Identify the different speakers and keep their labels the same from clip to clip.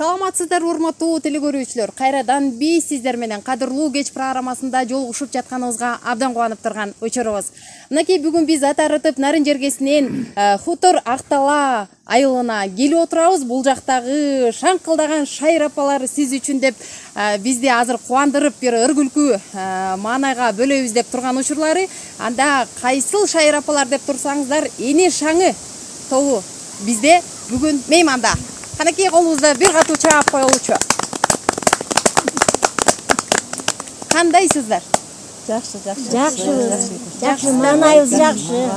Speaker 1: Саламатсыздар урматтуу телекөрүүчүлөр. Кайрадан биз сиздер менен кадырлуу кеч программасында жолугушуп жатканыбызга абдан кубанып турган учурубуз. Мынакей бүгүн биз ат арытып Нарын жергесинен Хутор Актала айылына келип отурабыз. Бул жактагы шаңкылдаган шайыр апалар сиз үчүн деп бизди азыр кубандырып бир ыр күлкү маанайга бөлөбүз деп турган учурлары. Анда кайсыл шайыр апалар деп турсаңыздар, Эне шаңы тобу бизде бүгүн мейманда. Канакей колубузда бир катуу чаап коелучу. Кандайсыздар?
Speaker 2: Жакшы, маанайыбыз жакшы.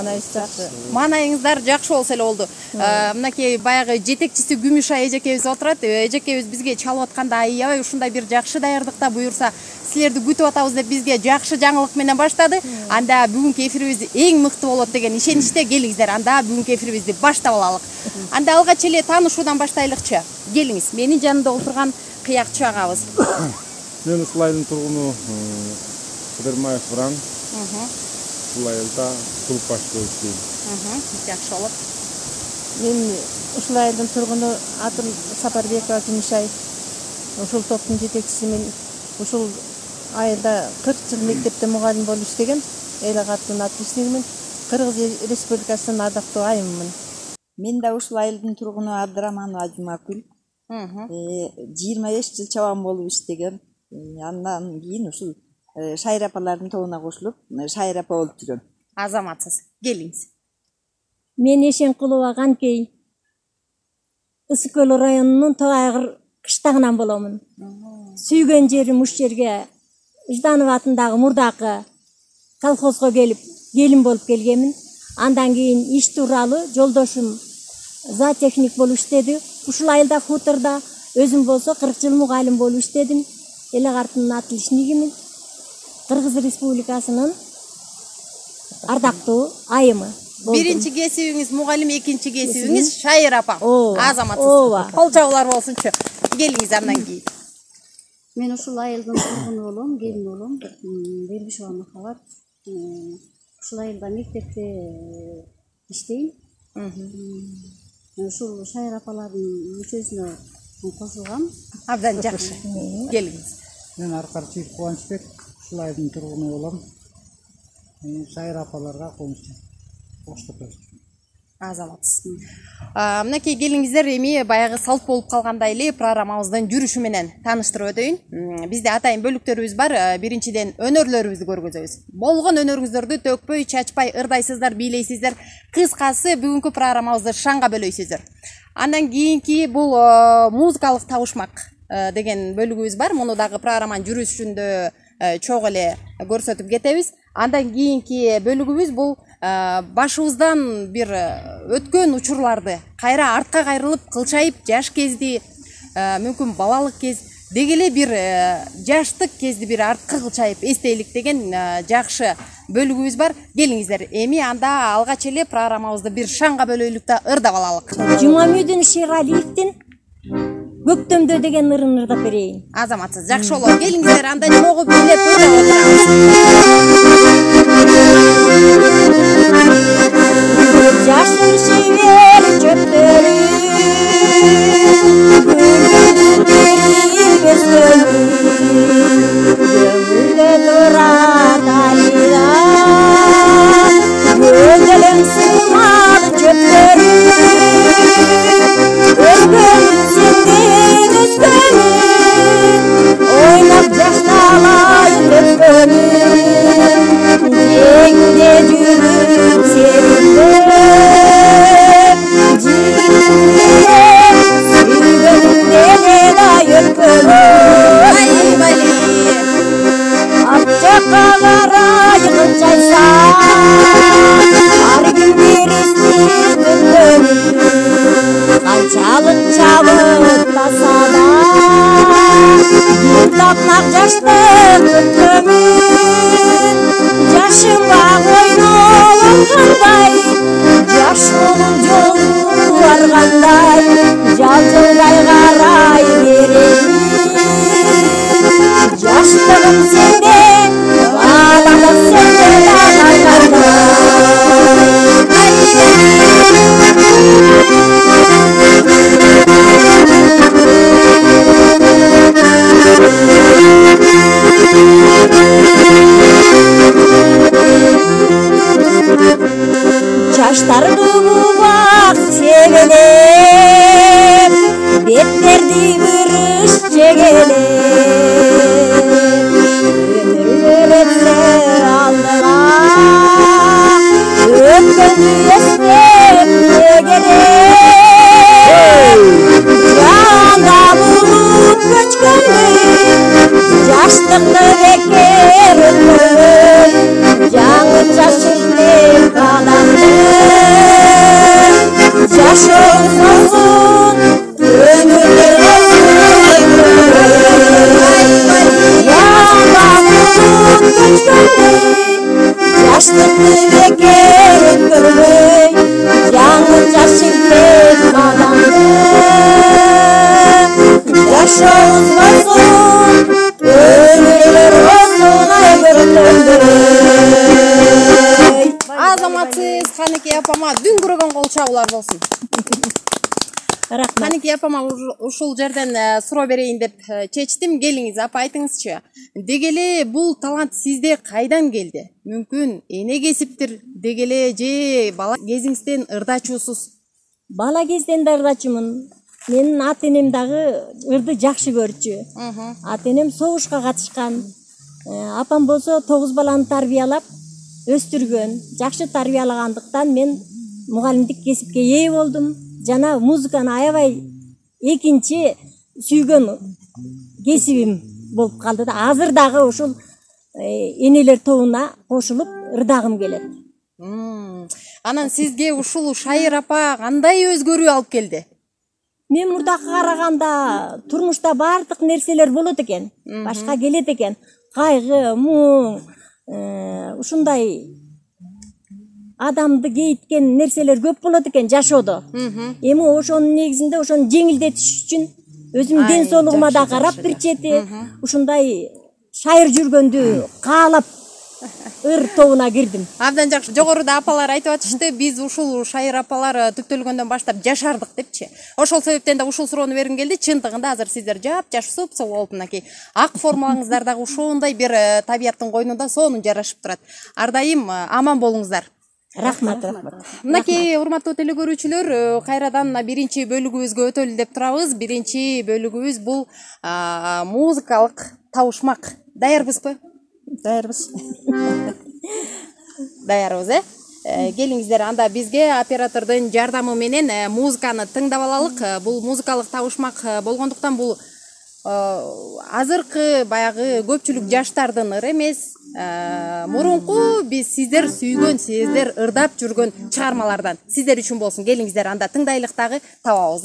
Speaker 1: Маанайыңыздар жакшы болсо эле болду. Мынакей баягы жетекчиси Күмүш эжекебиз отурат. Эжекебиз бизге чалып атканда аябай ушундай бир жакшы даярдыкта буюрса силерди күтүп атабыз деп бизге жакшы жаңылык менен баштады. Анда бүгүнкү эфирибиз эң мыкты болот деген ишеничте келиңиздер. Анда бүгүнкү эфирибизди баштап алалык. Анда алгач эле таанышуудан баштайлыкчы. Келиңиз. Менин жанымда отурган кыякчы агабыз.
Speaker 3: Мен ушул айылдын тургуну Кыдырмаев Буран. Ушул айылда клуб башчысы болуп иштейм.
Speaker 1: Жакшы болот.
Speaker 2: Мен ушул айылдын тургуну атым Сапарбекова Күмүшай. Ушул топтун жетекчиси мен. Ушул айылда 40 жыл мектепте мугалим болуп иштеген. Эл агаттын отличнигимин. Кыргыз Республикасынын ардактуу айыммын.
Speaker 4: Мен да ушул айылдын тургуну Абдыраманова Жумакүл. 25 жыл чабан болуп иштеген. Андан кийин ушул шайыр апалардын тобуна кошулуп, шайыр апа болуп жүрөм.
Speaker 1: Азаматсыз. Келиңиз.
Speaker 2: Мен Эшенкулова Канкей. Ысык Көл районунун Тоғайгыр кыштагынан боломун. Сүйгөн жерим уш жерге Жданов атындагы мурдакы колхозго келип, келин болуп келгенмин. Андан кийин иш тууралуу жолдошум зоотехник болуп иштеди. Ушул айылда хуторда өзүм болсо 40 жыл мугалим болуп иштедим. Эл агартынын отличнигимин. Кыргыз Республикасынын ардактуу айымы.
Speaker 1: Биринчи кесибиңиз мугалим, экинчи кесибиңиз шайыр апа. Азаматсыз.
Speaker 2: Ооба.
Speaker 1: Кол жабуулар болсунчу. Келиңиз андан кийин.
Speaker 5: Мен ушул айылдын тургуну болом, келин болом. Бербишова Махабат. Ушул айылда мектепте иштейм. Ушул шайыр апалардын мүчөсүнө кошулгам.
Speaker 1: Абдан жакшы. Келиңиз.
Speaker 6: Мен Аркарчиев Кубанычбек, ушул айылдын тургуну болом. Шайыр апаларга коштоп
Speaker 1: Азаматсыз. Мынакей келиңиздер, эми баягы салт болуп калгандай эле программабыздын жүрүшү менен тааныштырып өтөйүн. Бизде атайын бөлүктөрүбүз бар. Биринчиден өнөрлөрүбүздү көргөзөбүз. Болгон өнөрүңүздөрдү төкпөй, чачпай, ырдайсыздар, бийлейсиздар. Кыскасы бүгүнкү программабызды шаңга бөлөйсүздөр. Андан кийинки бул музыкалык табышмак деген бөлүгүбүз бар. Муну дагы программанын жүрүшүндө чогуу эле көрсөтүп кетебиз. Андан кийинки бөлүгүбүз бул башыбыздан бир өткөн учурларды кайра артка кайрылып кылчайып жаш кезди, мүмкүн балалык кез деги эле бир жаштык кезди бир артка кылчайып эстейлик деген жакшы бөлүгүбүз бар. Келиңиздер, эми анда алгач эле программабызды бир шаңга бөлөйлүк да ырдап алалык.
Speaker 2: Жумамүдүн Шералиевдин Көктөмдө деген ырын ырдап берейин.
Speaker 1: Азаматсыз, жакшы болот. Келиңиздер, анда чогуу бийлеп ырдап отурабыз.
Speaker 2: Жашыл шивер чөптөрү көңүлдө турат айда көзөлөң сымак чөптөрү өскөнүн сенден өскөнүн ойнап жашталайын өткөнүн кеңде жүрүп сериндеп Tapnak yaşlık ömür Yaşıma oynolun kanday Yaş olun yolu varganday Jalcılday karay vereyim Yaşlığım sende Ağladım sende dağaylardan жаштар дубак себелеп, беттерди бырыш жегелеп, өмүр өтсө алдыга, өткөндү эстеп эгелеп, жанда булуп көчкөндөй, жаштыкты бекер өткөрбөй, жаңы жашыртып адамды, жашоосун өмүрлөр жаштыкты бекер өткөрбөй, жаңы жашыртып адамды, жашоосун өмүрлөр
Speaker 1: Азаматсыз Каныкей апама дүн көргөн кол чабуулар болсун.
Speaker 2: Рахмат.
Speaker 1: Каныкей апама ушул жерден суроо берейин деп чечтим. Келиңиз апа, айтыңызчы. Дегеле бул талант сизде кайдан келди? Мүмкүн эне кесиптир дегеле же бала кезиңизден ырдачуусуз?
Speaker 2: Бала кезден да ырдачумун. Менин ата энем дагы ырды жакшы көрчү. Ата энем согушка катышкан. Апам болсо 9 баланы тарбиялап өстүргөн. Жакшы тарбиялагандыктан мен мугалимдик кесипке ээ болдум. Жана музыканы аябай экинчи сүйгөн кесибим болуп калды да. Азыр дагы ушул энелер тобуна кошулуп ырдагым келет.
Speaker 1: Анан сизге ушул Шайыр апа кандай өзгөрүү алып келди?
Speaker 2: Мен мурдакы караганда турмушта бардык нерселер болот экен, башка келет экен. Кайгы, муң, ушундай адамды кейиткен нерселер көп болот экен жашоодо. Эми ошонун негизинде ошону жеңилдетиш үчүн өзүмдүн ден соолугума да карап бир чети ушундай шайыр жүргөндү каалап ыр тобуна кирдим.
Speaker 1: Абдан жакшы. Жогоруда апалар айтып атышты, биз ушул Шайыр апалар түптөлгөндөн баштап жашардык депчи. Ошол себептен да ушул суроону бергим келди. Чындыгында азыр сиздер жап-жаш супсу болуп мынакей ак формаларыңыздар дагы ошондой бир табияттын койнунда сонун жарашып турат. Ар дайым аман болуңуздар.
Speaker 2: Рахмат.
Speaker 1: Мынакей урматтуу теле көрүүчүлөр, кайрадан биринчи бөлүгүбүзгө өтөлү деп турабыз. Биринчи бөлүгүбүз бул музыкалык табышмак. Даярбызбы?
Speaker 4: Даярбыз.
Speaker 1: Даярбыз, келиңиздер, анда бизге оператордун жардамы менен музыканы тыңдап алалык. Бул музыкалык табышмак болгондуктан бул азыркы баягы көпчүлүк жаштардын ыры эмес, мурунку биз сиздер сүйгөн, сиздер ырдап жүргөн чыгармалардан сиздер үчүн болсун. Келиңиздер, анда тыңдайлык дагы, табабыз,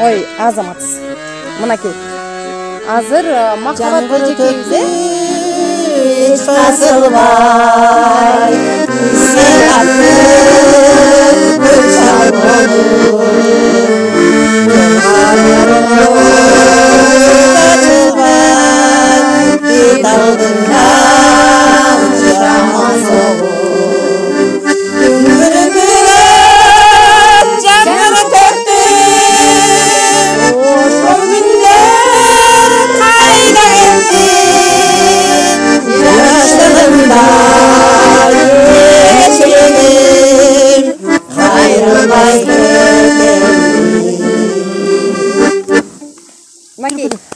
Speaker 1: Ой, Азаматсыз. Мынакей. Азыр махабат эжекейбиз,
Speaker 2: Hiç basılmay, sen artık uçan olur. Bir dalından uçamaz olur.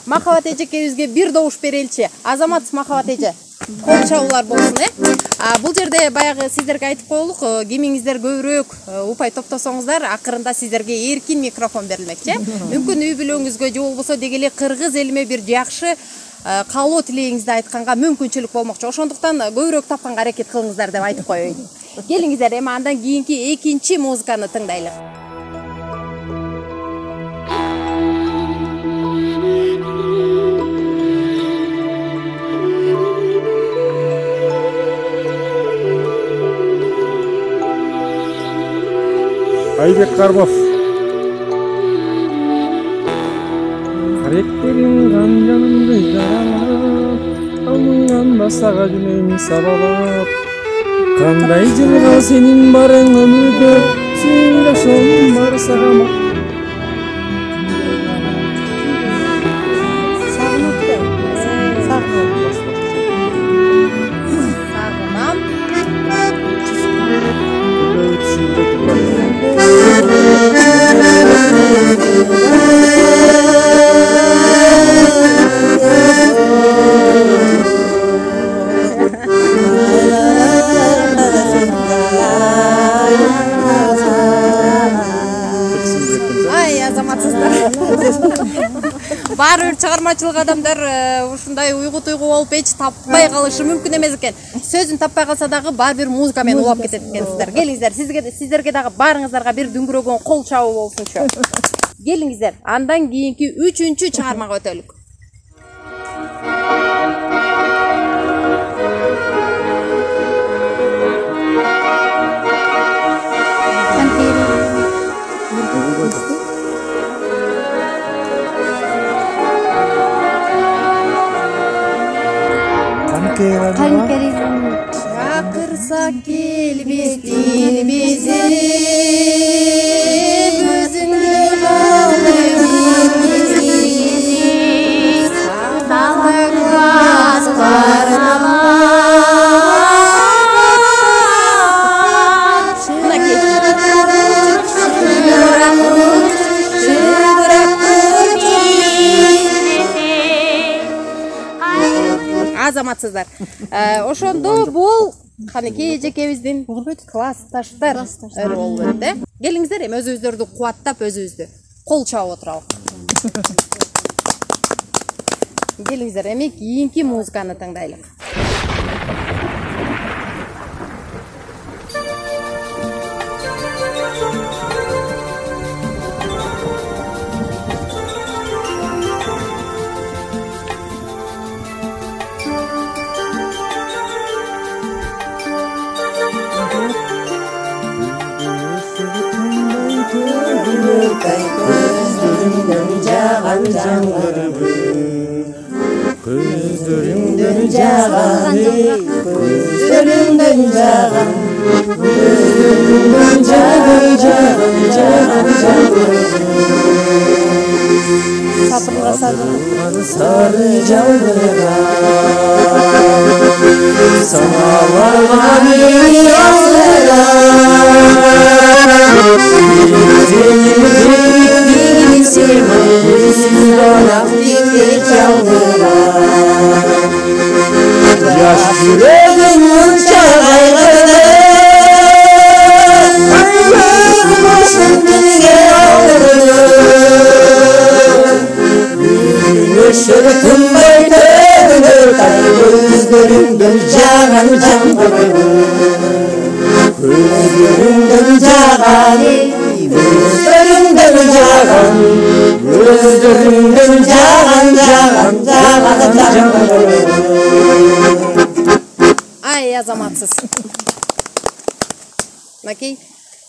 Speaker 1: Махабат эжекебизге бир добуш береличи. Азамат Махабат эже, кол чабуулар болсун, Бул жерде баягы сиздерге айтып коелук, кимиңиздер көбүрөөк упай топтосоңуздар, акырында сиздерге эркин микрофон берилмекчи. Мүмкүн үй бүлөңүзгө же болбосо дегеле кыргыз элиме бир жакшы каалоо тилегиңизди айтканга мүмкүнчүлүк болмокчу. Ошондуктан көбүрөөк тапканга аракет кылыңыздар деп айтып коеюн. Келиңиздер, эми андан кийинки экинчи музыканы тыңдайлы.
Speaker 3: Айбек Карбов. Ректерин канжанымды жаралап, алынған басаға жүнем сабалап. Кандай жылға сенин барың өмүрдө, сүйлөшөм бар сагама.
Speaker 1: Бар бир чыгармачылык адамдар ушундай уйгу туйгу болуп эч таппай калышы мүмкүн эмес экен. Сөзүн таппай калса дагы бар бир музыка менен улап кетет экенсиздер. Келиңиздер, сиздерге дагы барыңыздарга бир дүңгүрөгөн кол чабуу болсунчу. Келиңиздер, андан кийинки 3-чү чыгармага өтөлүк. Çakırsa kelbestin bizi gözünde kalır bizi sağlıklas parnalar азаматсыздар. Ошондо бул канекей эжекебиздин классташтары болуп өттү. Келиңиздер эми өзүбүздөрдү кубаттап, өзүбүздү кол чабып отуралык. Келиңиздер эми кийинки музыканы тыңдайлык.
Speaker 7: Gözlerinden jağan, gözlerinden jağan, gözlerinden jağan, jağan, jağan. Sarı jağdıra, samalarga bir yazdıra. Yaş yüreğim unca kaygılı, ayrılık başım dilge ağırdı. Bir güneşleri tınbay tövdür, tay gözlerimden jağan jangırdı. Gözlerimden jağan, gözlerimden jağan, gözlerimden jağan, jağan, jağan, jağan.
Speaker 1: Ay azamatsыз. Макей,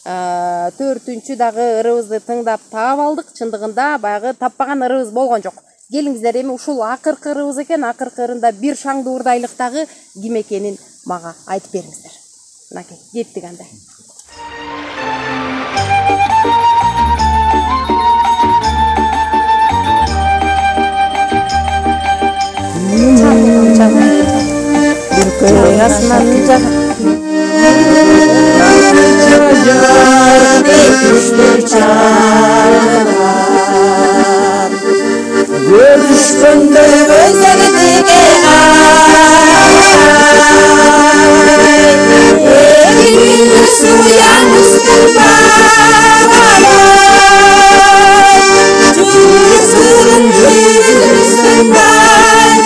Speaker 1: 4-чү дагы ырыбызды тыңдап таап алдык. Чындыгында баягы таппаган ырыбыз болгон жок. Келиңиздер эми ушул акыркы ырыбыз экен. Акыркы ырында бир шаңды урдайлыктагы ким экенин мага айтып бериңиздер. Макей, кеттик анда.
Speaker 7: Bir köy asmanja düştür çağlar görüşkünde gözlerdik elini suyan üstünden cürsün üstünden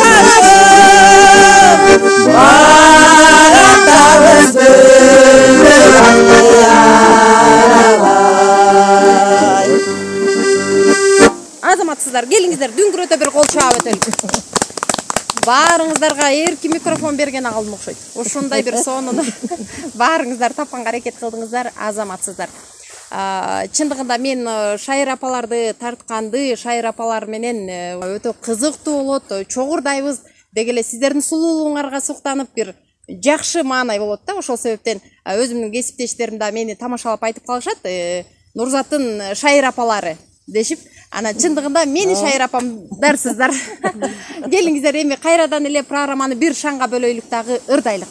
Speaker 7: baraklarız böyle
Speaker 1: Азаматсыздар, келиңиздер, дүңгүрөтө бир кол чаап өтөлүк. Баарыңыздарга эрки микрофон берген алым окшойт. Ошондой бир сонуну баарыңыздар тапканга аракет кылдыңыздар, азаматсыздар. Чындыгында мен Шайыр апаларды тартканды, Шайыр апалар менен өтө кызыктуу болот, чогурдайбыз деги эле сиздердин сулуулугуңарга суктанып бир жакшы маанай болот да. Ошол себептен өзүмдүн кесиптештерим да мени тамашалап айтып калышат, Нурзаттын Шайыр апалары дешип. Анан чындыгында мени Шайыр апамдарсыздар. Келиңиздер эми кайрадан эле программаны бир шаңга бөлөйлүк дагы, ырдайлык.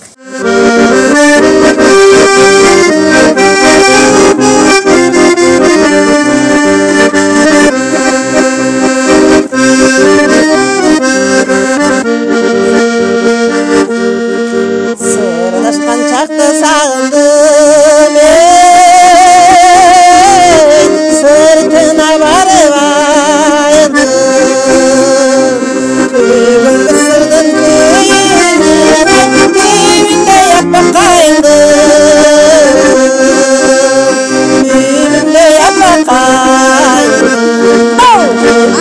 Speaker 7: Sırdaşkan çaktı sağıldım sırtına varıp ayıldım Bugün kısırdın düğünde yapma kayıldım Düğünde yapma kayıldım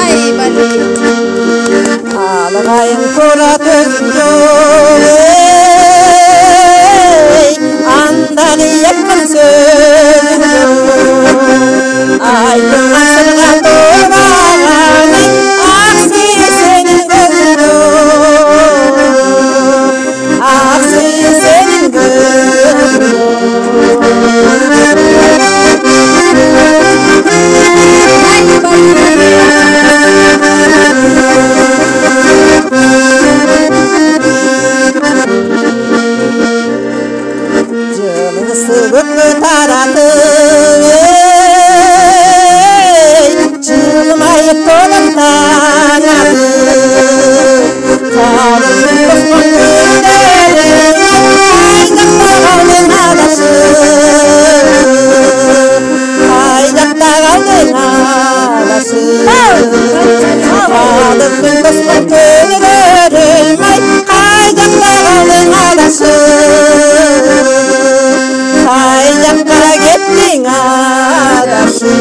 Speaker 1: Ay bali.
Speaker 7: Ağlayın kora dökündü Andan yakın sözünü Aydın asırga doğranı Aksi senin gözünü Aksi senin gözünü Cılgısı göklü taratı Çılmayıp dolun tanatı Tarıkın kuşkun günleri Aydakta kaldın adaşı Aydakta kaldın adaşı Tarıkın kuşkun günleri Aydakta kaldın adaşı Aydaklara gittin adaşı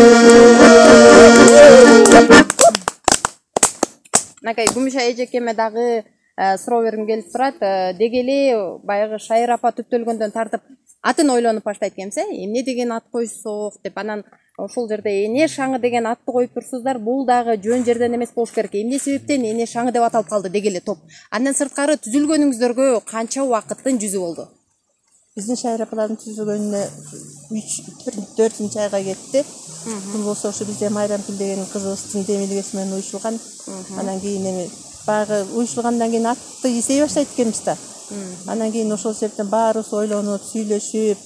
Speaker 1: Накай Гүмүш эжекеме дагы суроо бергим келип турат. Деги эле баягы Шайыр апа түптөлгөндөн тартып атын ойлонуп баштайт экенбиз, эмне деген ат койсок деп. Анан ошол жерде эне шаңы деген атты коюп турсуздар. Бул дагы жөн жерден эмес болуш керек. Эмне себептен эне шаңы деп аталып калды деги эле топ. Андан сырткары түзүлгөнүңүздөргө канча убакыттын жүзү болду?
Speaker 4: Биздин Шайыр апалардын түзүлгөнүнө 3-4 айга кетти. Бул болсо ушу бизде Майрамкүл деген кызыбыздын демилгеси менен уюшулган. Анан кийин эми баягы уюшулгандан кийин атты эсей баштайт экенбиз да. Анан кийин ошол себептен баарыбыз ойлонуп, сүйлөшүп,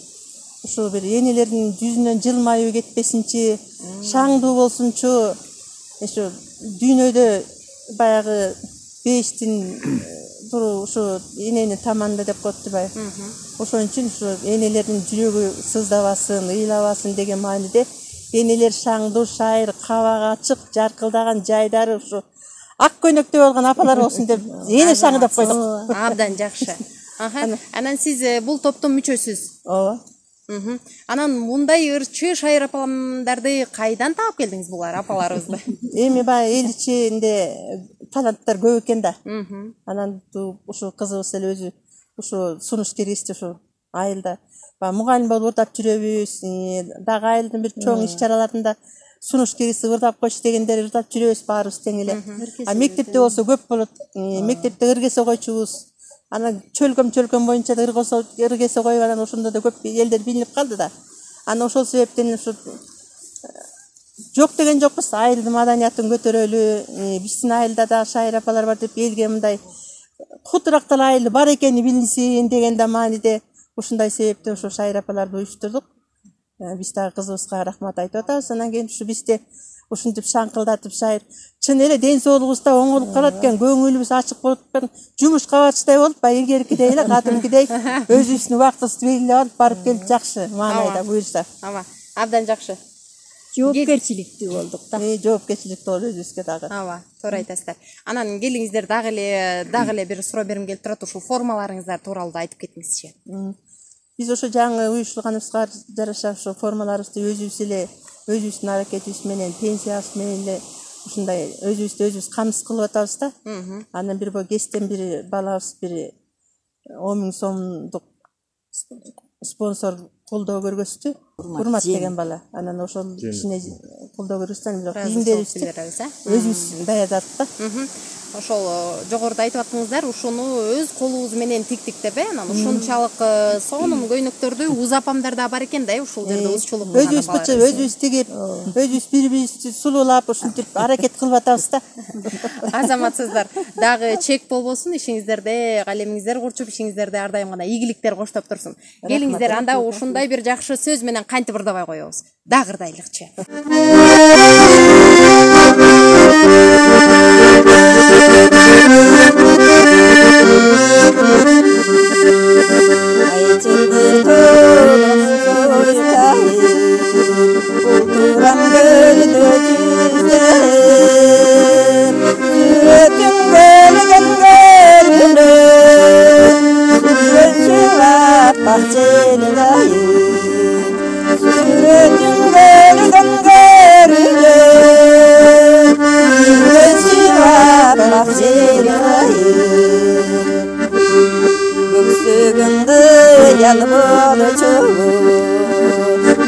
Speaker 4: ушу бир энелердин жүзүнөн жылмаюу кетпесинчи, шаңдуу болсунчу, ушу дүйнөдө баягы бештин ушу энени таманда деп коттубай. Ошон үчүн ушу энелердин жүрөгү сыздабасын, ыйлабасын деген мааниде энелер шаңдуу, шайыр, кабак ачык, жаркылдаган жайдары ушу ак көйнөктө болгон апалар болсун деп эне шаңы деп койдук.
Speaker 1: Абдан жакшы. Анан сиз бул топтун мүчөсүз.
Speaker 4: Ооба.
Speaker 1: Анан мындай ырчы Шайыр апамдарды кайдан таап келдиңиз булар апаларыбызды?
Speaker 4: Эми баягы эл ичинде таланттар көп экен да. Анан ушу кызыбыз эле өзү ушу сунуш киргизди ушу айылда. Мугалим болуп ырдап жүрөбүз, дагы айылдын бир чоң иш-чараларында сунуш киргизип ырдап койчу дегендер ырдап жүрөбүз баарыбыз тең эле. Мектепте болсо көп болот. Мектепте ыргесе койчубуз. Анан чөлкөм боюнча да ыргесе коюп анан ошондо да көп элдер билинип калды да. Анан ошол себептен ушу жок деген жокпуз. Айылдын маданиятын көтөрөлү, биздин айылда да Шайыр апалар бар деп элге мындай кутурактар айылы бар экени билинсин деген да мааниде ушундай себептен ушу Шайыр апаларды уюштурдук. Биз дагы кызыбызга рахмат айтып атабыз. Анан кийин ушу бизде ушинтип шаңкылдатып Шайыр чын эле ден соолугубуз да оңолуп калат экен, көңүлүбүз ачык болуп экен, жумуш кабачтай болуп, баягы илгеркидей эле кадимкидей өзүбүздүн убактыбызды белгилеп алып барып келип жакшы маанайда буюрса.
Speaker 1: Абдан жакшы.
Speaker 2: Жоопкерчиликтүү болдук да.
Speaker 4: Жоопкерчиликтүү болду өзүбүзгө дагы.
Speaker 1: Туура айтасыздар. Анан келиңиздер дагы эле бир суроо бергим келип турат. Ушул формаларыңыздар тууралуу да айтып кетиңизчи.
Speaker 4: Биз ошо жаңы уюштурганыбызга жараша ошо формаларыбызды өзүбүздүн аракетибиз менен, пенсиябыз менен эле ушундай өзүбүз камсыз кылып атабыз да. Анан бир ГЭСтен бир балабыз бир 10 000 сомдук спонсор колдоо көргөздү. Урмат деген бала. Анан ошол кишине колдоо көргөздү. Бирок кийимдерибизди өзүбүз даярдадык да.
Speaker 1: Ошол жогоруда айтып аттыңыздар, ушуну өз колубуз менен тиктик деп, анан ушунчалык сонун көйнөктөрдү уз апамдар да бар экен да, ушул жерде узчулук кылган.
Speaker 4: Өзүбүз бычып, өзүбүз тигип, өзүбүз бири-бирибизди сулуулап ушинтип аракет кылып атабыз да.
Speaker 1: Азаматсыздар. Дагы чек болбосун, ишиңиздерде, калемиңиздер курчуп, ишиңиздерде ар дайым гана ийгиликтер коштоп турсун. Келиңиздер, анда ушундай бир жакшы сөз менен кантип ырдабай коебуз. Дагырдайлыкчы.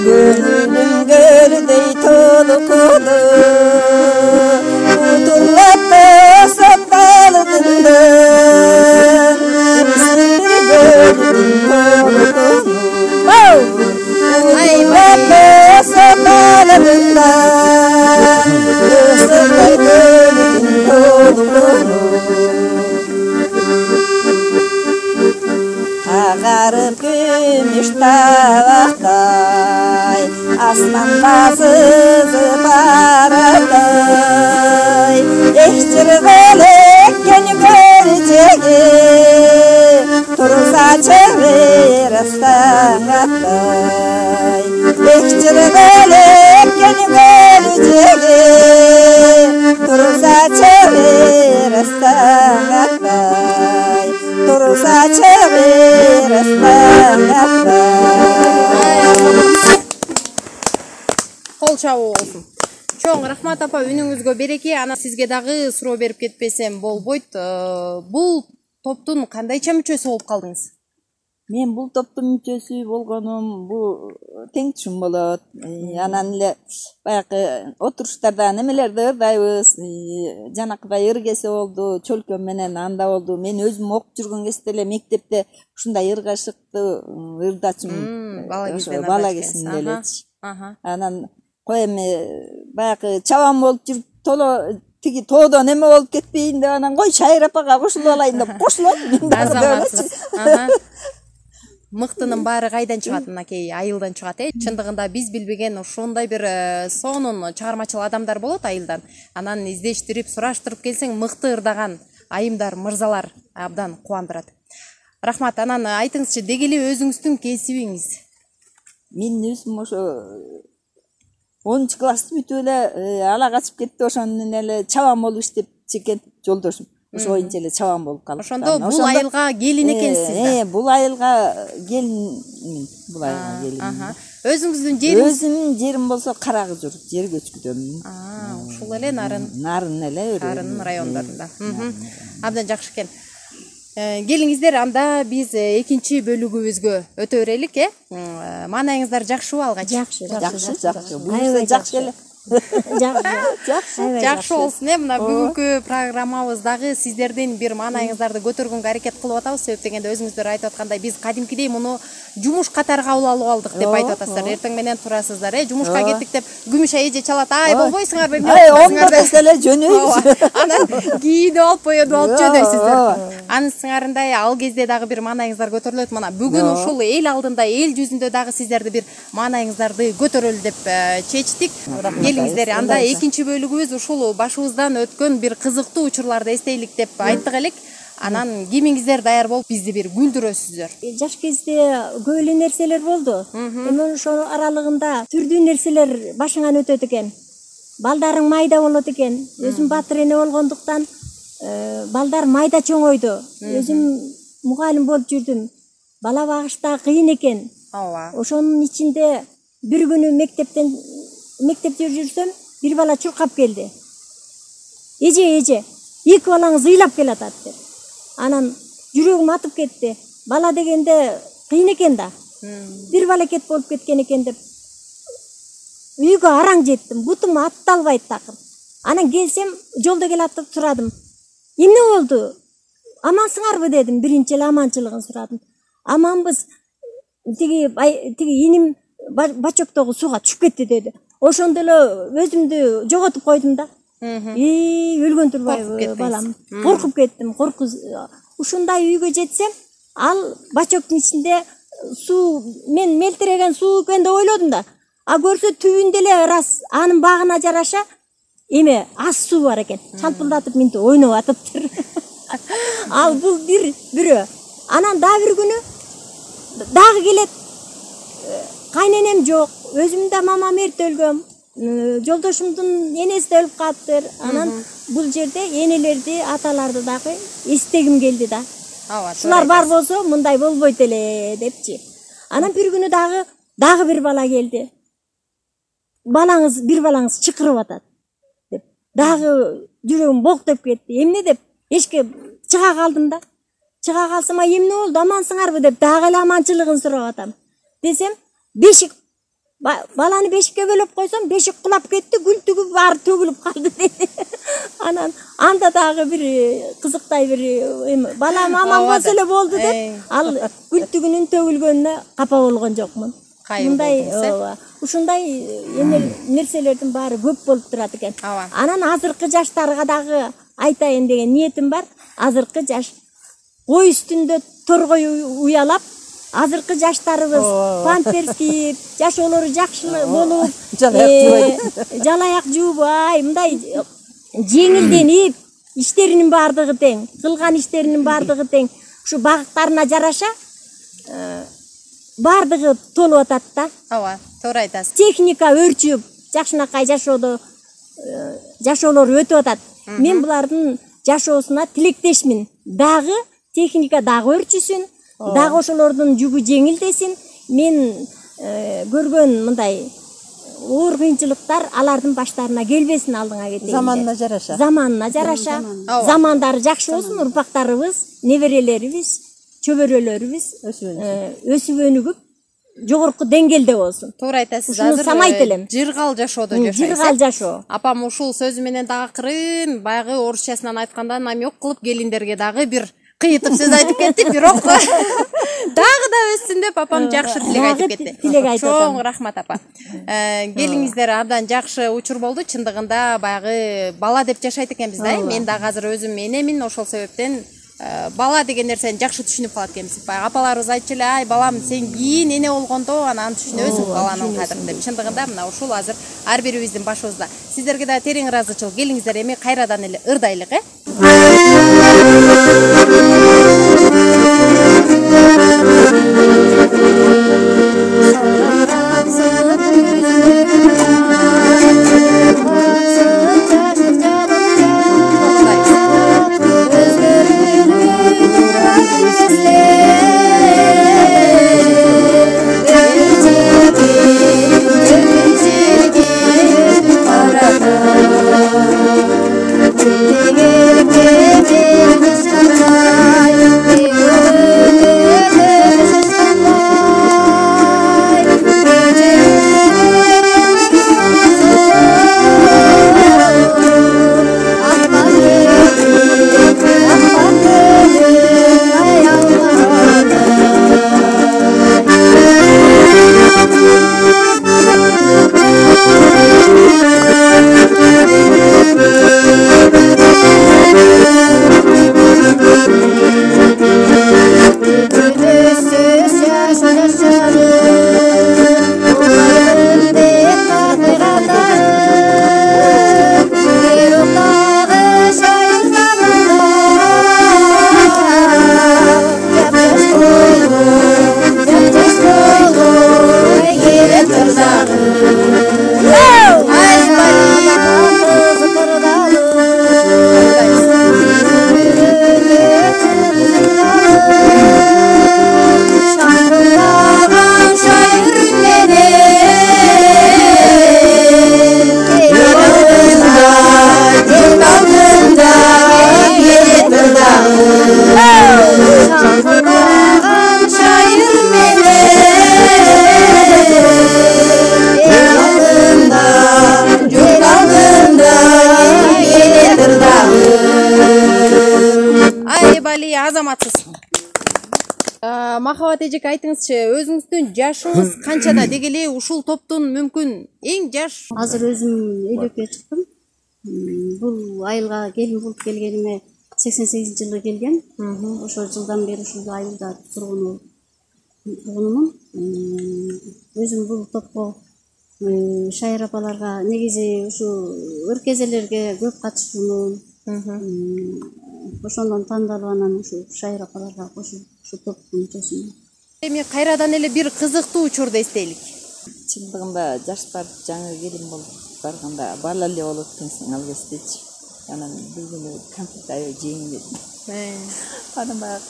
Speaker 7: Gönlüm göldey tolu kolu Utulap basam dalından Isır göldüm tolu kolu Utulap basam dalından Isır göldüm tolu kolu Ağarıp gümüş tavaqday Asmanda sızıp araday Eşçirgelekken göreceği Tursa çevir ıstangatday Eşçirgelekken göreceği Tursa çevir ıstangatday Tursa çevir ıstangatday
Speaker 1: Кол чабуу болсун. Чоң рахмат апа, үнүңүзгө береке. Ана сизге дагы суроо берип кетпесем болбойт. Бул топтун кандайча мүчөсү болуп калдыңыз?
Speaker 8: Мен бул топтун мүчөсү болгонум бул тең түшүм болот. Анан эле баягы отуруштарда немелерди ырдайбыз. Жанакыбай ыргеси болду, чөлкөм менен анда болду. Мен өзүм окуп жүргөн кезде эле мектепте ушундай ыргашыкты ырдачумун. Бала кезинде элечи. Анан кой эми баягы чабан болуп жүрүп тиги тоодон эме болуп кетпейин деп анан кой Шайыр апага кошулуп алайын деп кошулат.
Speaker 1: Мыктынын баары кайдан чыгат, мынакей айылдан чыгат. Чындыгында биз билбеген ошондой бир сонун чыгармачыл адамдар болот айылдан. Анан издештирип, сураштырып келсең мыкты ырдаган айымдар, мырзалар абдан кубандырат. Рахмат. Анан айтыңызчы, деги эле өзүңүздүн кесибиңиз?
Speaker 8: Мен өзүм ошо 10 класты бүтүп эле ала качып кетти, ошонун эле чабан болуп иштепчи экен жолдошум. Ошо боюнча эле чабан болуп калдым.
Speaker 1: Ошондо бул айылга келин экенсиз да?
Speaker 8: Бул айылга келинмин. Бул айылга келинмин.
Speaker 1: Өзүңүздүн жериңиз?
Speaker 8: Өзүмдүн жерим болсо Карагызур, жер көчкүдөмүн.
Speaker 1: Ушул эле Нарын.
Speaker 8: Нарын эле.
Speaker 1: Нарын райондорунда. Абдан жакшы экен. Келиңиздер, анда биз экинчи бөлүгүбүзгө өтө берелик, Маанайыңыздар жакшыбы алгач?
Speaker 8: Жакшы. Буюрса жакшы эле.
Speaker 1: Жакшы болсун. Мына бүгүнкү программабыз дагы сиздердин бир маанайыңыздарды көтөргөнгө аракет кылып атабыз. Себеп дегенде өзүңүздөр айтып аткандай биз кадимкидей муну жумуш катары кабыл алып алдык деп айтып атасыздар. Эртең менен турасыздар, жумушка кеттик деп күмүш эже чалат. Ай, болбойсуңарбы эмне
Speaker 8: болсуңар деп эле жөнөйбүз.
Speaker 1: Анан кийинип алып, боёнуп алып жөнөйсүздөр. Анын сыңарындай ал кезде дагы бир маанайыңыздар көтөрүлөт. Мына бүгүн ушул эл алдында, эл жүзүндө дагы сиздерди бир маанайыңыздарды көтөрөлү деп чечтик. Келиңиздер, анда экинчи бөлүгүбүз ушул башыбыздан өткөн бир кызыктуу учурларды эстейлик деп айттык элек. Анан кимиңиздер даяр болуп бизди бир күлдүрөсүздөр.
Speaker 2: Жаш кезде көп эле нерселер болду. Эми ошол аралыгында түрдүү нерселер башыңан өтөт экен. Балдарың майда болот экен. Өзүм батыр эне болгондуктан балдар майда чоңойду. Өзүм мугалим болуп жүрдүм. Бала багышта кыйын экен. Ошонун ичинде бир күнү мектепте жүрсөм, бир бала чуркап келди. Эже, эки балаңыз ыйлап келатат деп. Анан жүрөгүм атып кетти. Бала дегенде кыйын экен да. бир балекет болуп кеткен экен деп үйгө араң жеттим, бутум атталбайт такыр. Анан келсем, жолдо келатып сурадым. Эмне болду? Амансыңарбы дедим, биринчи эле аманчылыгын сурадым. Аманбыз. Тиги иним бачоктогу сууга түшүп кетти деди. Ошондо эле өзүмдү жоготуп койдум да. Өлгөн турбайбы балам. Коркуп кеттим, ушундай үйгө жетсем, ал бачоктун ичинде суу, мен мелтиреген суу экен деп ойлодум да. А көрсө түбүндө эле рас, анын багына жараша эме аз суу бар экен. Чалпылдатып минтип ойноп атыптыр. Ал бул бирөө. Анан дагы бир күнү дагы келет. Кайненем жок, өзүм да мамам эрте өлгөн. Жолдошумдун энеси да өлүп калыптыр. Анан бул жерде энелерди, аталарды дагы эстегим келди да. Шулар бар болсо мындай болбойт эле депчи. Анан бир күнү дагы бир бала келди. Бир балаңыз чыкырып атат деп. Дагы жүрөгүм бок деп кетти. Эмне деп эшикке чыга калдым да. Чыга калсам, эмне болду, амансыңарбы деп дагы эле аманчылыгын сурап атам. Десем, бешик баланы бешикке бөлөп койсом, бешик кулап кетти, күлтүгү баары төгүлүп калды деди. Анан анда дагы бир кызыктай бир балам аман болсо эле болду деп, ал күлтүгүнүн төгүлгөнүнө капа болгон жокмун. Мындай ушундай нерселердин баары көп болуп турат экен. Анан азыркы жаштарга дагы айтайын деген ниетим бар. Азыркы жаш ой үстүндө торгой уялап, азыркы жаштарыбыз памперс кийип, жашоолору жакшы болуп, жалаяк жуубай, мындай жеңилденип, иштеринин баардыгы тең, кылган иштеринин баардыгы тең, ушу багыттарына жараша баардыгы толуп атат да.
Speaker 1: Ооба, туура айтасыз.
Speaker 2: Техника өрчүп, жакшынакай жашоолор өтүп атат. Мен булардын жашоосуна тилектешмин. Дагы техника дагы өрчүсүн, дагы ошолордун жүгү жеңилдесин. Мен көргөн мындай оор кыйынчылыктар алардын баштарына келбесин алдыңа кетейин.
Speaker 4: Заманына жараша.
Speaker 2: Заманына жараша. Замандары жакшы болсун, урпактарыбыз, неберелерибиз, чөбөрөлөрүбүз өсүп өнүгүп, жогорку деңгээлде болсун.
Speaker 1: Туура айтасыз.
Speaker 2: Ушуну самайт элем.
Speaker 1: Жыргал жашоодо жашайсыз.
Speaker 2: Жыргал жашоо.
Speaker 1: Апам ушул сөзү менен дагы акырын, баягы орусчасынан айтканда намек кылып келиндерге дагы бир кыйытып сөз айтып кетти, бирок дагы да өссүн деп апам жакшы тилек айтып кетти.
Speaker 2: Тилек айтып атам.
Speaker 1: Чоң рахмат апа. Келиңиздер абдан жакшы учур болду. Чындыгында баягы бала деп жашайт экенбиз да. Мен дагы азыр өзүм энемин, ошол себептен бала деген нерсени жакшы түшүнүп калат экенбиз. Баягы апаларыбыз айтчу эле, ай балам, сен кийин эне болгондо анан түшүнөсүң баланын кадырын деп. Чындыгында мына ушул азыр ар бирибиздин башыбызда. Сиздерге да терең ыраазычылык. Келиңиздер эми кайрадан эле ырдайлык,
Speaker 7: Thank you.
Speaker 1: Эмали азаматсыз. Махабат эжеке айтыңызчы, өзүңүздүн жашыңыз канчада деги эле ушул топтун мүмкүн эң жаш?
Speaker 5: Азыр өзүм үйлөккө чыктым. Бул айылга келин болуп келгениме 88-жылы келген. Ошол жылдан бери ушул айылда тургунумун. Өзүм бул топко шайыр апаларга негизи ушу өркезелерге көп катышуумун. Ошондон тандалып анан ушу шайыр апаларга кошуп ушу топтун мүчөсүмүн.
Speaker 1: Эми кайрадан эле бир кызыктуу учурду эстейлик.
Speaker 8: Чындыгында жаштар жаңы келин болуп барганда бала эле болот экенсиң ал кездечи. Анан бир күнү конфет аябай жейин дедим. Анан баягы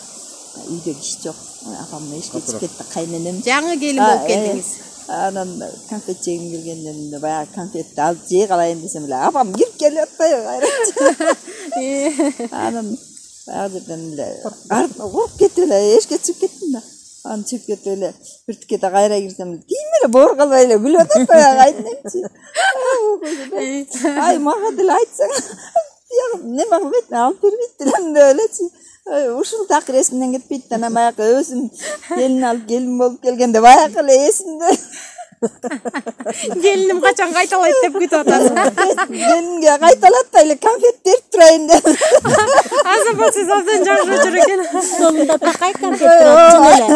Speaker 8: үйдө киш жок. Апам эшикке чыгып кетти, кайненем.
Speaker 1: Жаңы келин болуп келдиңиз.
Speaker 8: Анан конфет жегим келгенден баягы конфетти алып жей калайын десем эле апам кирип келип атпайбы кайрачы. Анан баягы жерден эле куруп кетип эле эшикке чыгып кеттим да. Анан чыгып кетип эле бир тикеде кайра кирсем тим эле боор калбай эле күлүп атат баягы кайненемчи. Ай мага деле айтсаң неме кылбайт, алып бербейт делем деп элечи. Ушул такыр эсимден кетпейт. Анан баягы өзүм келин алып келин болуп келгенде баягы эле эсимде.
Speaker 1: Келиним качан кайталайт деп күтүп атасыз.
Speaker 8: Келинге кайталат да эле конфет берип турайын деп.
Speaker 1: Азаматсыз абдан жакшы учур экен.
Speaker 2: Столунда такай конфет турат чын эле.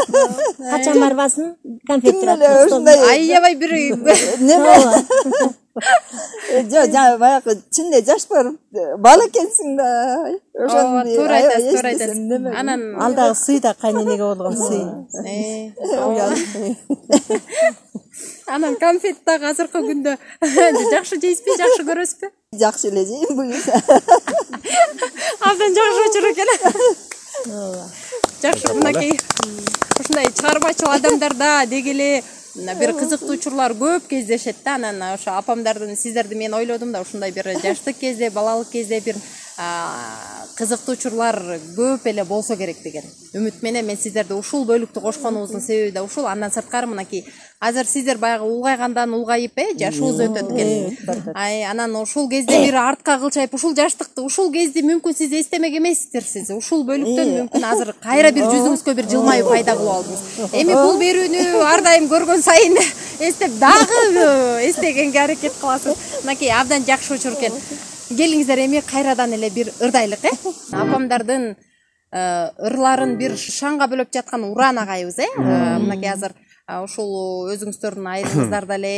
Speaker 2: Качан барбасын конфет турат.
Speaker 1: Аябай бир
Speaker 8: неме. Жо баягы чынде жаш барып бала экенсиң да.
Speaker 1: Ошону туура айтасыз. Анан
Speaker 4: Ал дагы сый да кайненеге болгон сый.
Speaker 1: Анан конфет дагы азыркы күндө жакшы жейсизби, жакшы көрөсүзбү?
Speaker 8: Жакшы эле жейм буюрса.
Speaker 1: Абдан жакшы учур экен. Жакшы, мынакей ушундай чыгармачыл адамдарда деги эле бир кызыктуу учурлар көп кездешет да. Анан ошо апамдардын сиздерди мен ойлодум да, ушундай бир жаштык кезде, балалык кезде бир кызыктуу учурлар көп эле болсо керек деген үмүт менен мен сиздерди ушул бөлүктү кошконубуздун себеби да ушул. Андан сырткары мынакей азыр сиздер баягы улгайгандан улгайып, жашыбыз өтөт экен. Анан ушул кезде бир артка кылчайып, ушул жаштыкты, ушул кезди мүмкүн сиз эстемек эмессиздер. Сиз ушул бөлүктөн мүмкүн азыр кайра бир жүзүңүзгө бир жылмаюу пайда кылып алдыңыз. Эми бул берүүнү ар дайым көргөн сайын эстеп дагы эстегенге аракет кыласыз. Мынакей абдан жакшы учур экен. Келиңиздер эми кайрадан эле бир ырдайлык, апамдардын ырларын бир шаңга бөлөп жаткан Уран агайыбыз, мынакей азыр ушул өзүңүздөрдүн айылыңыздарда эле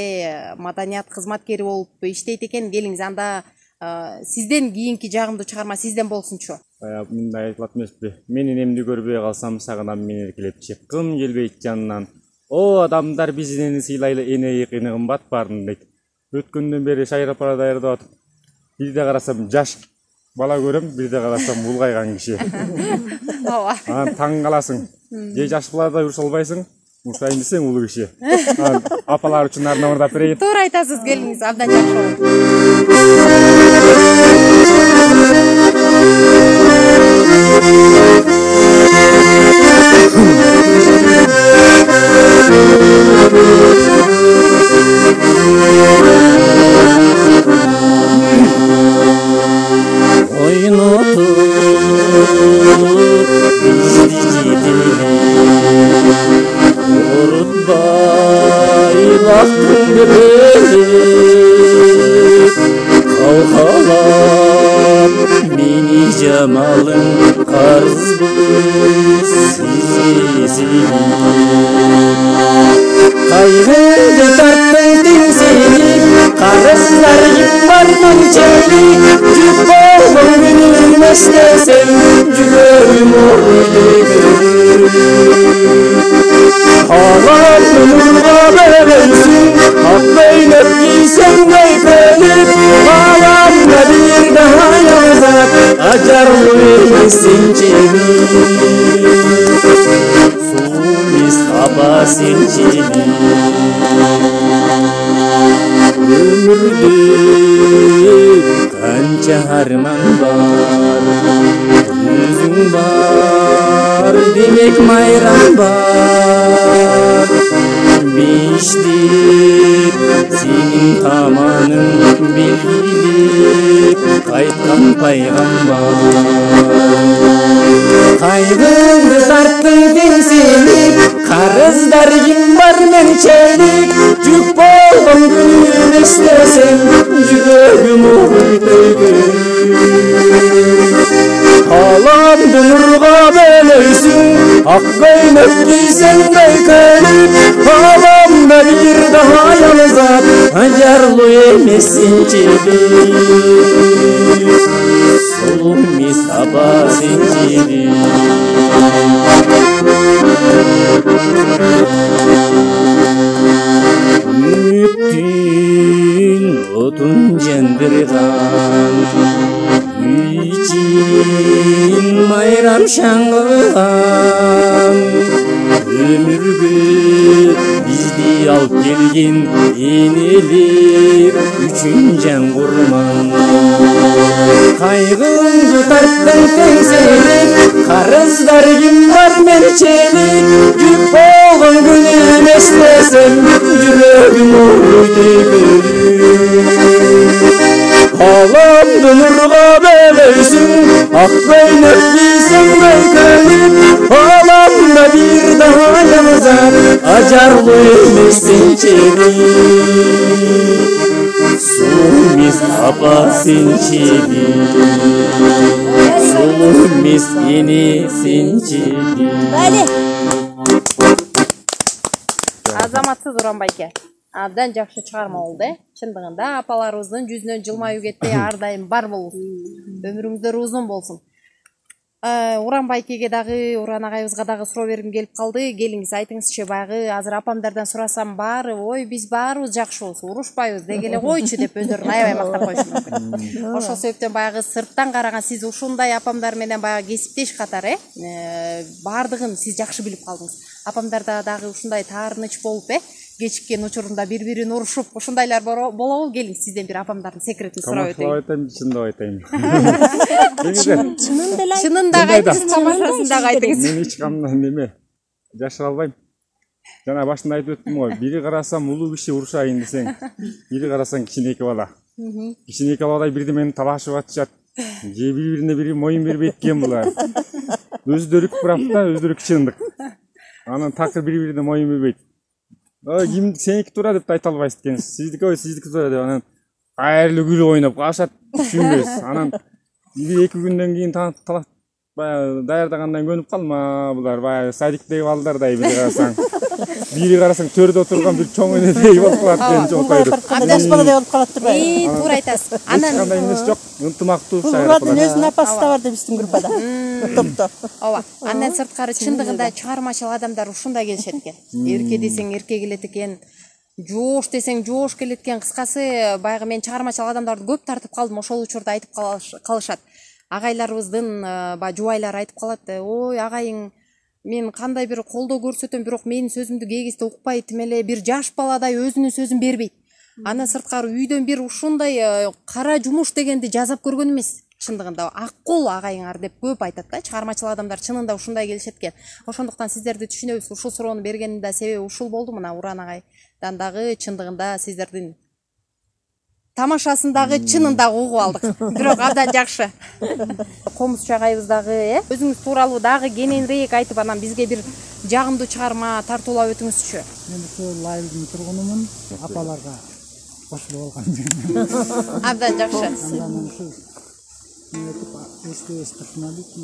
Speaker 1: маданият кызматкери болуп иштейт экен. Келиңиз, анда сизден кийинки жагымдуу чыгарма сизден болсунчу.
Speaker 3: Мындай айтылат эмеспи? Менин эмди көрбөй калсам сагынам мен эркелеп чыккым келбейт жанынан. О адамдар бизден сыйлайлы эне кыйны кымбат барын дейт. Өткөндөн бери шайыр апара даярдап атып, бирде карасам жаш бала көрөм, бирде карасам улгайган киши.
Speaker 1: Ооба.
Speaker 3: Анан таң каласың. Же жаш балада уруша албайсың, урушайын десең улуу киши. Апалар үчүн арнап ырдап берейин.
Speaker 1: Туура айтасыз, келиңиз, абдан жакшы болот.
Speaker 9: Jamalın karzbız sizi Kaygıda tarttın dimseni Karızlar yıkmardan çeyli Cüp oğlum günüm istesem Cügörüm ordudur Halam nurga bölünsün Hak beynep giysem gayfelip Halamda bir daha yazar Acarlı vermesin çevi Sumis kabasin çevi Ömürde kanca harman var Yüzün var demek mayran var Beştik senin tamanın bilgilip Kaytkan paygambar Kaygındı tarttın temsilik, karızlar kim var mençelik. Cük bolğun günün istesem, yüreğim oydaydı. Halam dönürga böleysin, akkaynak giysendey kölük. Halam da bir daha yalnızat, acarlı emesin çelik. Solum sabah zinciri. Ümittin odun cendirigan, için mayram şangıgan. Ömürgü bizdi alıp gelgin eneler üçün can kurman. Kaygındı tarttın tengselik, karızlar kim var mençelik. Yük bolğun günün eslesem, yüreğim oydaydı. Halam dönürga böleysin, akkaynak giysendey kölük. Halam da bir daha yalnızar, acarlı emesin çelik. Sulumis abasin çelik, sulumis enisin çelik.
Speaker 1: Азаматсыз Уранбайке. Абдан жакшы чыгарма болду. Чындыгында апаларыбыздын жүзүнөн жылмаюу кетпей ар дайым бар болсун. Өмүрүңүздөр узун болсун. Уранбайкеге дагы, Уран агайыбызга дагы суроо бергим келип калды. Келиңиз айтыңызчы, баягы азыр апамдардан сурасам баары, ой биз баарыбыз жакшы болсу, урушпайбыз деги эле койчу деп өздөрүн аябай мактап коюшу мүмкүн. Ошол себептен баягы сырттан караган сиз ушундай апамдар менен баягы кесиптеш катары баардыгын сиз жакшы билип калдыңыз. Апамдарда дагы ушундай таарыныч болуп кечиккен учурунда бири-бирин урушуп ушундайлар болобу? Келиңиз сизден бир апамдардын секретин сурап өтөйүн.
Speaker 3: Чындап айтайын.
Speaker 1: Чынындагы айтыңыз, тамашасындагы айтыңыз.
Speaker 3: Мен эч камдан неме жашыра албайм. Жана башында айтып өттүм го, бири карасам улуу киши урушайын десең, бири карасаң кичинекей бала. Кичинекей баладай бирдемени талашып атышат. Же бири-бирине бири моюн бербейт экен булар. Өздөрү курап да, өздөрү чындык. Анан такыр бири-бирине моюн бербейт. Ким сеники туура деп айта албайсыз экенсиз. Сиздики туура деп анан кайрылуу күлүп ойноп калышат, түшүнбөйсүз. Анан 1-2 күндөн кийин талак баягы даярдагандан көнүп калма булар, баягы садиктеги балдардай бири карасаң төрдө отурган бир чоң энедей болуп калат экен жокойдуп.
Speaker 4: Жаш баладай болуп калат турбайбы?
Speaker 1: Туура айтасыз. Анан
Speaker 3: кандай эмес жок, ынтымактуу
Speaker 4: Уладын өзүнүн апасы да бар да биздин группада. Топто.
Speaker 1: Ооба. Андан сырткары чындыгында чыгармачыл адамдар ушундай келишет экен. Эрке десең эрке келет экен. Жоош десең жоош келет экен. Кыскасы, баягы мен чыгармачыл адамдарды көп тартып калдым. Ошол учурда айтып калышат. Агайларыбыздын баягы жубайлары айтып калат. Ой, агайың мен кандай бир колдоо көрсөтөм, бирок менин сөзүмдү кээ кезде укпай, тим эле бир жаш баладай өзүнүн сөзүн бербейт. Андан сырткары үйдөн бир ушундай кара жумуш дегенди жазап көргөн эмес. Чындыгында аккул агайыңар деп көп айтат да. Чыгармачыл адамдар чынында ушундай келишет экен. Ошондуктан сиздерди түшүнөбүз. Ушул суроону бергенин да себеби ушул болду. Мына Уран агайдан дагы чындыгында сиздердин тамашасын дагы чынында угуп алдык. Бирок абдан жакшы. Комузчу агайыбыз дагы өзүңүз тууралуу дагы кененирээк айтып, анан бизге бир жагымдуу чыгарма тартуулап өтүңүзчү.
Speaker 6: Мен ушул айылдын тургунумун, апаларга кошулуп алган.
Speaker 1: Абдан жакшы.
Speaker 6: Андан ушул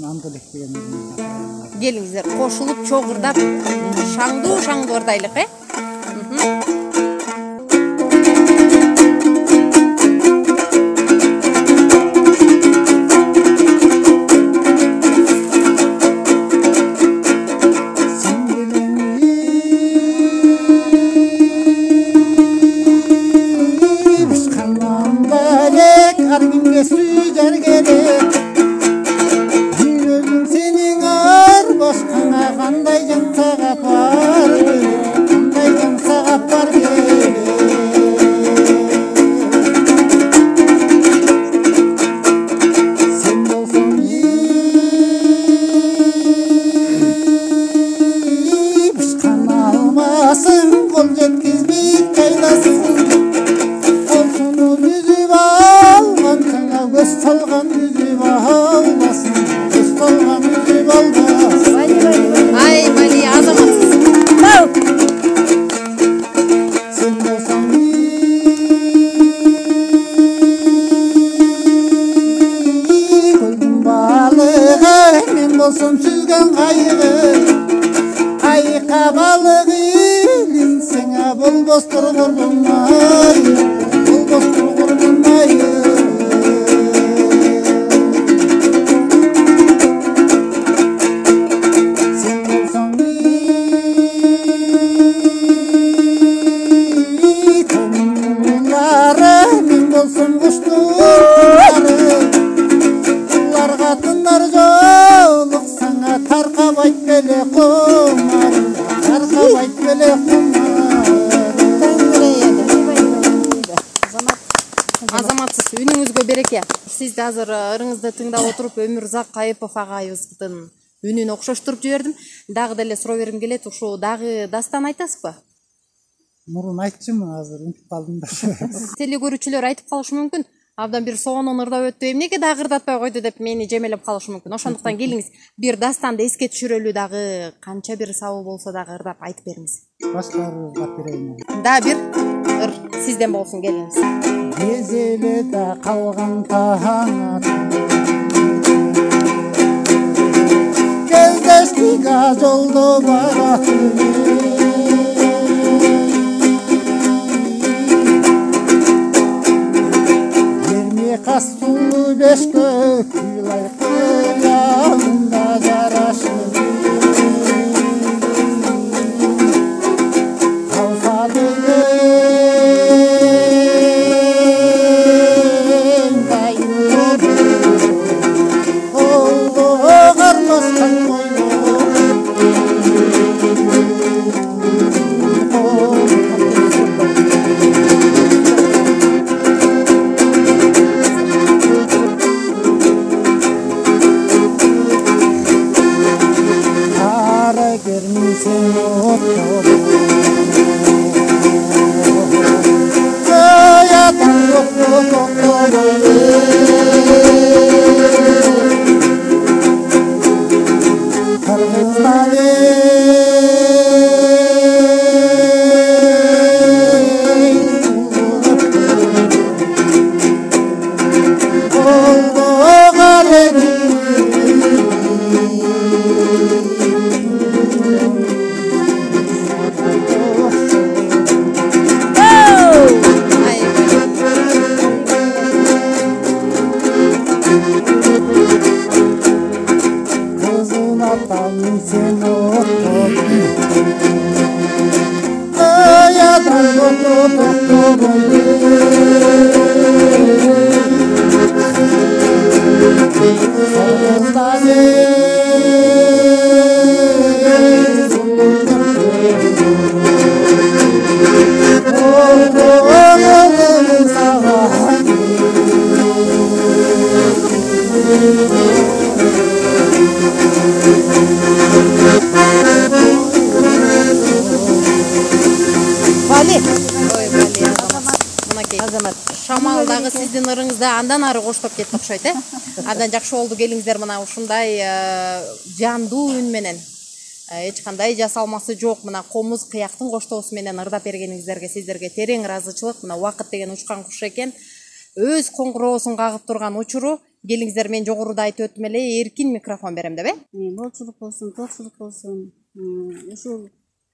Speaker 6: андылык деген.
Speaker 1: Келиңиздер, кошулуп чогурдап шаңдуу ырдайлык,
Speaker 6: Qanday болсом сүзген қайығы, қайыққа балық ілінсең болбостур құрбым-ай, болбостур құрбым-ай.
Speaker 1: Азаматсыз, үнүңүзгө береке. Сизди азыр ырыңызды тыңдап отуруп Өмүрзак Кайыпов агайыбыздын үнүн окшоштуруп жибердим. Дагы деле суроо бергим келет, ушул дагы дастан айтасызбы?
Speaker 6: Мурун айтчумун, азыр унутуп калдым да.
Speaker 1: Теле көрүүчүлөр айтып калышы мүмкүн. Абдан бир соонун ырдап өттү, эмнеге дагы ырдатпай койду деп мени жемелеп калышы мүмкүн. Ошондуктан келиңиз, бир дастанды эске түшүрөлү дагы канча бир сабыл болсо дагы ырдап айтып бериңиз.
Speaker 6: Башкары ырдап берейин.
Speaker 1: Да бир ыр сизден болсун, келиңиз.
Speaker 6: Кезеле да калган таң кездештик жолдо баратып, жерме кастуу бешкө кыйлай кыямда жарашып,
Speaker 1: Шамал дагы сиздин ырыңызда андан ары коштоп кетти окшойт, Абдан жакшы болду, келиңиздер мына ушундай жандуу үн менен. Эч кандай жасалмасы жок, мына комуз кыяктын коштобусу менен ырдап бергениңиздерге сиздерге терең ыраазычылык. Мына убакыт деген учкан куш экен. Өз коңгуроосун кагып турган учуру. Келиңиздер, мен жогоруда айтып өттүм эле, эркин микрофон берем деп,
Speaker 5: Болчулук болсун, токчулук болсун. Ушул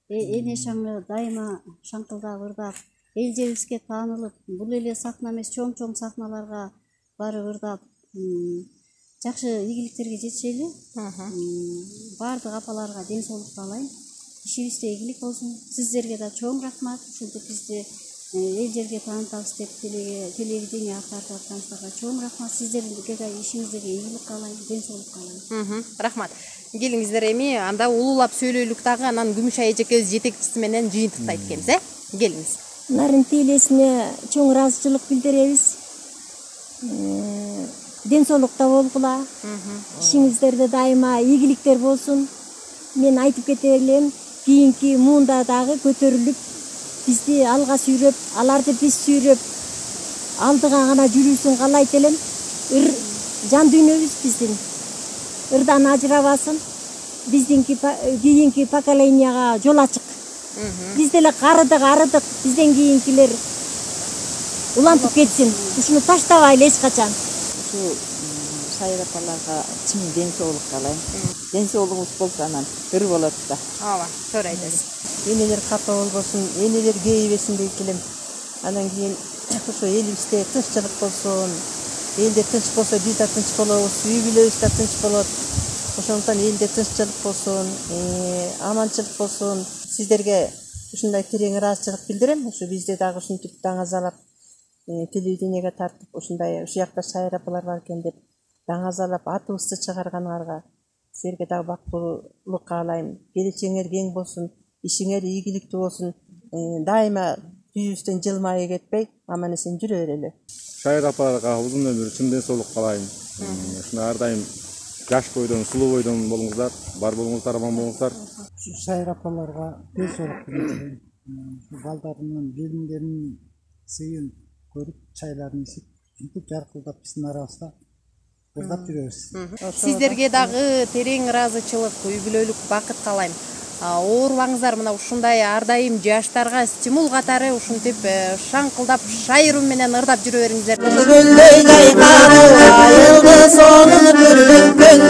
Speaker 5: эне шаңы дайыма шаңкылдап ырдап, эл жерибизге таанылып, бул эле сахна эмес, чоң сахналарга барып ырдап, жакшы ийгиликтерге жетишели. Баардык апаларга ден соолук каалайм. Ишибизде ийгилик болсун. Сиздерге да чоң рахмат. Ушинтип бизди эл жерге таанытабыз деп телевидение тартып атканыңыздарга чоң рахмат. Сиздерге да ишиңиздеги ийгилик каалайм, ден соолук каалайм.
Speaker 1: Рахмат. Келиңиздер, эми анда улуулап сүйлөйлүк дагы, анан Күмүш эжекебиз жетекчиси менен жыйынтыктайт экенбиз, Келиңиз.
Speaker 2: Нарынты элесине чоң ыраазычылык билдиребиз. Ден соолукта болгула. Ишиңиздерде дайыма ийгиликтер болсун. Мен айтып кете элем, кийинки муунда дагы көтөрүлүп, бизди алга сүйрөп, аларды биз сүйрөп, алдыга гана жүрүүсүн каалайт элем. Жан дүйнөбүз биздин ырдан ажырабасын. Биздинки кийинки поколенияга жол ачык. Биз деле арыдык, бизден кийинкилер улантып кетсин. Ушуну таштабайлы эч качан.
Speaker 8: Сайыр апаларга чын ден соолук каалайм. Ден соолугуңуз болсо анан ыр болот да.
Speaker 1: ооба туура айтасыз.
Speaker 4: Энелер капа болбосун, энелер кейбесин дейт элем. Анан кийин ошо элибизде тынччылык болсун, элде тынч болсо биз да тынч болобуз, үй бүлөбүз да тынч болот. Ошондуктан элде тынччылык болсун, аманчылык болсун. Сиздерге ушундай терең ыраазычылык билдирем. Ошо бизде дагы ушинтип даңазалап, телевидениеге тартып, ушундай ушул жакта Сайыр апалар бар экен деп даңазалап атыбызды чыгарганыңарга силерге дагы бактылык каалайм. Келечегиңер кең болсун, ишиңер ийгиликтүү болсун. Дайыма жүзүбүздөн жылмайы кетпей, аман эсен жүрө берели.
Speaker 3: Сайыр апаларга узун өмүр, чын ден соолук каалайм. Ушундай ар дайым жаш бойдон, сулуу бойдон болуңуздар, бар болуңуздар, аман болуңуздар.
Speaker 6: Сайыр апаларга ден соолук тілейм. Балдарынын, келиндеринин сыйын көрүп, чайларын ичип, ынтып жаркылдап биздин арабызда ырдап жүрөбүз.
Speaker 1: Сиздерге дагы терең ыраазычылык, үй бүлөлүк бакыт каалайм. Оорубаңыздар, мына ушундай ар дайым жаштарга стимул катары ушинтип шаңкылдап, шайыруу менен ырдап жүрө бериңиздер.
Speaker 7: Гүлдөй жайкалып айылды сонун көргөн күн